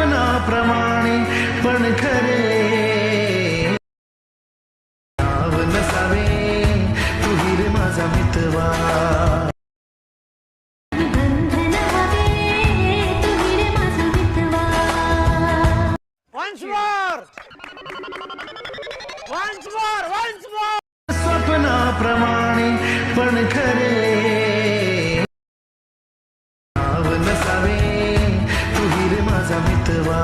स्वप्नाप्रमाणे पण खरे नाव नसावे तुही रे माझा मितवा स्वप्नाप्रमाणे पण खरे नाव नसावे तुही रे माझा मितवा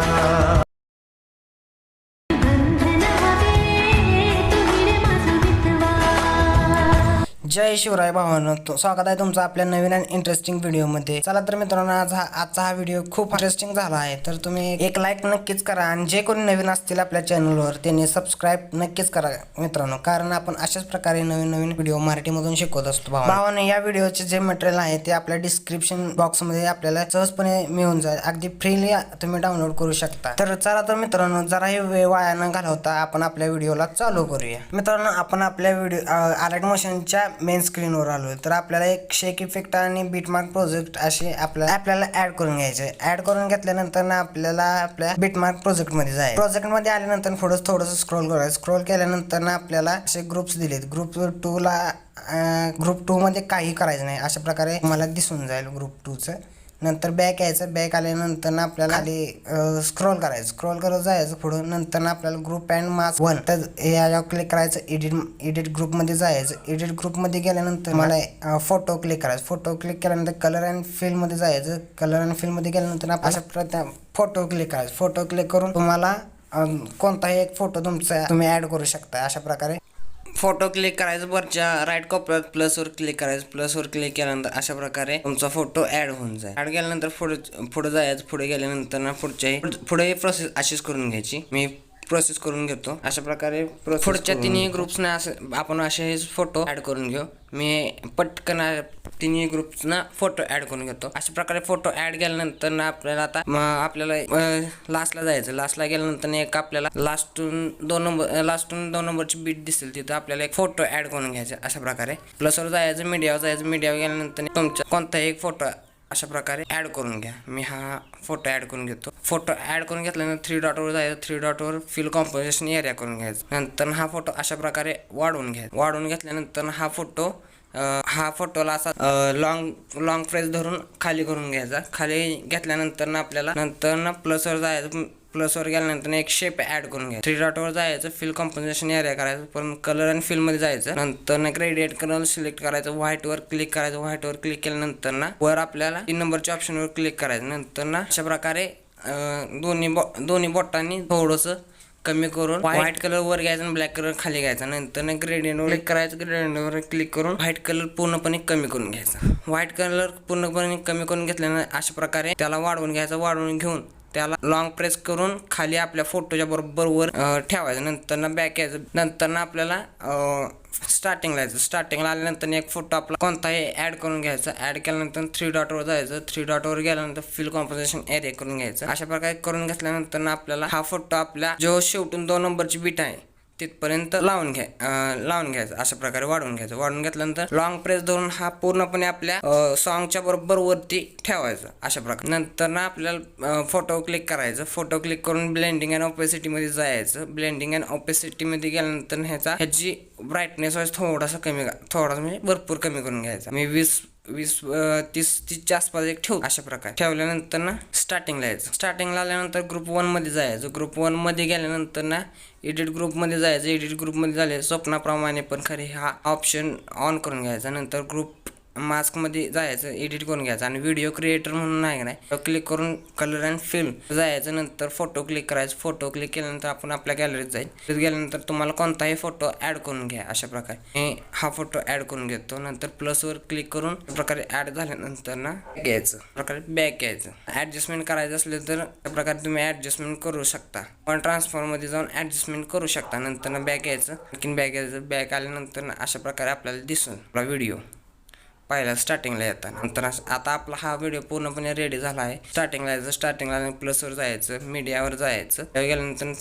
जय शिवराय भावांनो, स्वागत आहे तुमचं आपल्या नवीन आणि इंटरेस्टिंग व्हिडिओमध्ये. चला तर मित्रांनो, आजचा हा व्हिडिओ खूप इंटरेस्टिंग झाला आहे, तर तुम्ही एक लाईक नक्कीच करा आणि जे कोणी नवीन असतील आपल्या चॅनलवर त्यांनी सबस्क्राईब नक्कीच करा मित्रांनो, कारण आपण अशाच प्रकारे नवीन नवीन व्हिडिओ मराठीमधून शिकवत असतो. भावांनो, या व्हिडिओचे जे मटेरियल आहे ते आपल्या डिस्क्रिप्शन बॉक्समध्ये आपल्याला सहजपणे मिळून जाईल, अगदी फ्रीली तुम्ही डाउनलोड करू शकता. तर चला तर मित्रांनो, जराही वेळ वाया न घालवता आपण आपल्या व्हिडिओला चालू करूया. मित्रांनो, आपण आपल्या व्हिडिओ अलर्ट मोशनच्या मेन स्क्रीनवर आलोय, तर आपल्याला एक शेक इफेक्ट आणि बीटमार्क प्रोजेक्ट असे आपल्याला ऍड करून घ्यायचे. ऍड करून घेतल्यानंतर ना आपल्याला आपल्या बीटमार्क प्रोजेक्ट मध्ये जायचं. प्रोजेक्ट मध्ये आल्यानंतर थोडंसं स्क्रोल करायचं. स्क्रोल केल्यानंतर ना आपल्याला असे ग्रुप्स दिलेत. ग्रुप 2 ला ग्रुप 2 मध्ये काही करायचं नाही, अशा प्रकारे मला दिसून जाईल ग्रुप 2 चं. नंतर बॅक यायचं. बॅक आल्यानंतर ना आपल्याला खाली स्क्रोल करायचं. स्क्रोल करत जायचं पुढं. नंतर ना आपल्याला ग्रुप अँड मास्क 1 तर याच्यावर क्लिक करायचं. एडिट ग्रुप मध्ये जायचं. एडिट ग्रुप मध्ये गेल्यानंतर मला फोटो क्लिक करायचं. फोटो क्लिक केल्यानंतर कलर अँड फिल मध्ये जायचं. कलर अँड फिल मध्ये गेल्यानंतर अशा प्रकारे फोटो क्लिक करायचं. फोटो क्लिक करून तुम्हाला कोणताही एक फोटो तुमचा तुम्ही ऍड करू शकता. अशा प्रकारे फोटो क्लिक करायचं. वरच्या राईट कोपऱ्यात प्लसवर क्लिक करायचं. प्लसवर क्लिक केल्यानंतर अशा प्रकारे तुमचा फोटो ऍड होऊन जाईल. ऍड केल्यानंतर पुढे जायचं. पुढे गेल्यानंतर ना पुढे प्रोसेस अशीच करून घ्यायची. मी प्रोसेस करून घेतो. अशा प्रकारे पुढच्या तिन्ही ग्रुप्सना आपण असे फोटो ऍड करून घेऊ. मी पटकन तिन्ही ग्रुप्सना फोटो ऍड करून घेतो. अशा प्रकारे फोटो ऍड केल्यानंतर ना आपल्याला लास्टला जायचं. लास्टला गेल्यानंतर एक आपल्याला लास्टून 2 नंबरची बीट दिसेल, तिथं आपल्याला एक फोटो ऍड करून घ्यायचा. अशा प्रकारे प्लसवर जायचं. मीडियावर जायचं. मीडियावर गेल्यानंतर तुमचा कोणताही एक फोटो अशा प्रकारे ऍड करून घ्या. मी हा फोटो ऍड करून घेतो. फोटो ऍड करून घेतल्यानंतर 3 डॉटवर जायचं. 3 डॉटवर फिल कॉम्पोजिशन एरिया करून घ्यायचं. नंतर हा फोटो अशा प्रकारे वाढवून घ्यायचा. वाढवून घेतल्यानंतर हा फोटोला असा लॉंग प्रेस धरून खाली करून घ्यायचा. खाली घेतल्यानंतर आपल्याला नंतर प्लसवर जायचं. प्लसवर गेल्यानंतर एक शेप ऍड करून घ्यायचा. 3 डॉटवर जायचं. फिल कॉम्पोजिशन एरिया करायचं. पण कलर आणि फिल मध्ये जायचं. नंतर ग्रेडियंट कलर सिलेक्ट करायचं. व्हाईटवर क्लिक करायचं. व्हाईटवर क्लिक केल्यानंतर वर आपल्याला 3 नंबरच्या ऑप्शनवर क्लिक करायचं. नंतर अशा प्रकारे दोन्ही बोटांनी थोडंसं कमी करून व्हाईट कलर वर घ्यायचा आणि ब्लॅक कलर खाली घ्यायचा. नंतर ग्रेडियंटवर क्लिक करायचं. ग्रेडियंटवर क्लिक करून व्हाईट कलर पूर्णपणे कमी करून घ्यायचा. व्हाईट कलर पूर्णपणे कमी करून घेतल्यानंतर अशा प्रकारे त्याला वाढवून घ्यायचं. वाढवून घेऊन त्याला लॉंग प्रेस करून खाली आपल्या फोटोच्या बरोबर वर ठेवायचं. नंतर बॅक यायचं. नंतर आपल्याला स्टार्टिंगला यायचं. स्टार्टिंगला आल्यानंतर एक फोटो आपला कोणताही ऍड करून घ्यायचा. ऍड केल्यानंतर 3 डॉटवर जायचं. 3 डॉटवर गेल्यानंतर फिल कॉम्पोजिशन एरिया करून घ्यायचं. अशा प्रकारे करून घेतल्यानंतर आपल्याला हा फोटो आपल्या जो शेवटून 2 नंबरची बीट आहे तिथपर्यंत लावून घ्यायचं. अशा प्रकारे वाढवून घ्यायचं. वाढवून घेतल्यानंतर लॉंग प्रेस धरून हा पूर्णपणे आपल्या सॉन्गच्या बरोबर वरती ठेवायचं. अशा प्रकारे नंतर आपल्याला फोटो क्लिक करायचं. फोटो क्लिक करून ब्लेंडिंग अँड ऑपेसिटी मध्ये जायचं. ब्लेंडिंग अँड ऑपेसिटी मध्ये गेल्यानंतर ह्याची ब्राईटनेस थोडासा म्हणजे भरपूर कमी करून घ्यायचा. मी 20-30च्या आसपास एक ठेवू. अशा प्रकारे ठेवल्यानंतर स्टार्टिंगला यायचं. स्टार्टिंगला आल्यानंतर ग्रुप 1 मध्ये जायचं. ग्रुप 1 मध्ये गेल्यानंतर एडिट ग्रुप मध्ये जायचं. एडिट ग्रुप मध्ये झाले स्वप्नाप्रमाणे पण खरे हा ऑप्शन ऑन करून घ्यायचा. नंतर ग्रुप मास्क मध्ये जायचं. एडिट करून घ्यायचं आणि व्हिडिओ क्रिएटर म्हणून आहे नाही, क्लिक करून कलर अँड फिल्म जायचं. नंतर फोटो क्लिक करायचं. फोटो क्लिक केल्यानंतर आपण आपल्या गॅलरीत जाईल. तिथे गेल्यानंतर तुम्हाला कोणताही फोटो ऍड करून घ्या. अशा प्रकारे हा फोटो ऍड करून घेतो. नंतर प्लसवर क्लिक करून प्रकारे ऍड झाल्यानंतर घ्यायचं. प्रकारे बॅक यायचं. ऍडजस्टमेंट करायचं असले तर त्या प्रकारे तुम्ही ऍडजस्टमेंट करू शकता. पण ट्रान्सफॉर्म मध्ये जाऊन ऍडजस्टमेंट करू शकता. नंतर बॅक यायचं. आणखीन बॅक यायचं. बॅक आल्यानंतर अशा प्रकारे आपल्याला दिसून आपला व्हिडिओ पहिल्या स्टार्टिंगला येतात. नंतर आता आपला हा व्हिडिओ पूर्णपणे रेडी झाला आहे. स्टार्टिंगला यायचं, स्टार्टिंगला प्लसवर जायचं, मीडियावर जायचं. त्यावर गेल्यानंतर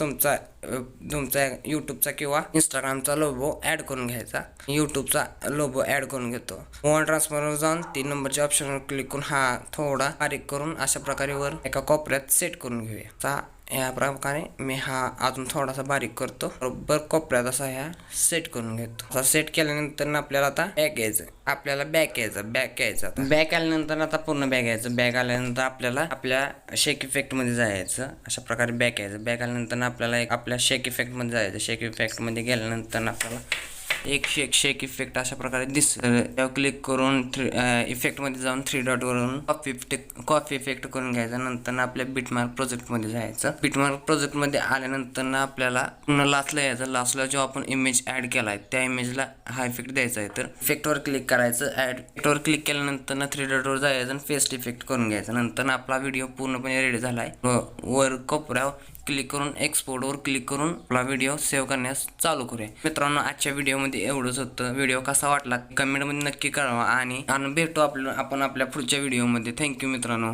तुमचा यूट्यूबचा किंवा इंस्टाग्रामचा लोगो ऍड करून घ्यायचा. यूट्यूबचा लोगो ऍड करून घेतो. मोबाईल ट्रान्सफरवर जाऊन 3 नंबरच्या ऑप्शनवर क्लिक करून हा थोडा बारीक करून अशा प्रकारे वर एका कोपऱ्यात सेट करून घेऊया. या प्रकारे मी हा अजून थोडासा बारीक करतो. बरोबर कोपऱ्यात असा ह्या सेट करून घेतो. असा सेट केल्यानंतर आपल्याला आता बॅक यायचं. बॅक आल्यानंतर आता पूर्ण बॅक यायचं. बॅक आल्यानंतर आपल्याला आपल्या शेक इफेक्ट मध्ये जायचं. अशा प्रकारे बॅक यायचं. बॅक आल्यानंतर आपल्याला आपल्या शेक इफेक्ट मध्ये जायचं. शेक इफेक्ट मध्ये गेल्यानंतर आपल्याला एक शेक इफेक्ट अशा प्रकारे दिसतं. त्यावर क्लिक करून इफेक्ट मध्ये जाऊन 3 डॉट वरून कॉफी इफेक्ट करून घ्यायचा. नंतर आपल्या बिटमार्क प्रोजेक्ट मध्ये जायचं. बिटमार्क प्रोजेक्ट मध्ये आल्यानंतर आपल्याला पुन्हा लास्टला यायचं. लास्टला जो आपण इमेज ऍड केलाय त्या इमेजला हा इफेक्ट द्यायचा आहे. तर इफेक्टवर क्लिक करायचं. इफेक्टवर क्लिक केल्यानंतर 3 डॉट वर जायचं आणि फेस्ट इफेक्ट करून घ्यायचं. नंतर आपला व्हिडिओ पूर्णपणे रेडी झालाय. वर कोपऱ्यावर क्लिक करून एक्सपोर्टवर क्लिक करून आपला व्हिडिओ सेव्ह करण्यास चालू करूया. मित्रांनो, आजच्या व्हिडिओमध्ये एवढंच होतं. व्हिडिओ कसा वाटला कमेंटमध्ये नक्की कळवा आणि भेटू आपण आपल्या पुढच्या व्हिडिओमध्ये. थँक्यू मित्रांनो.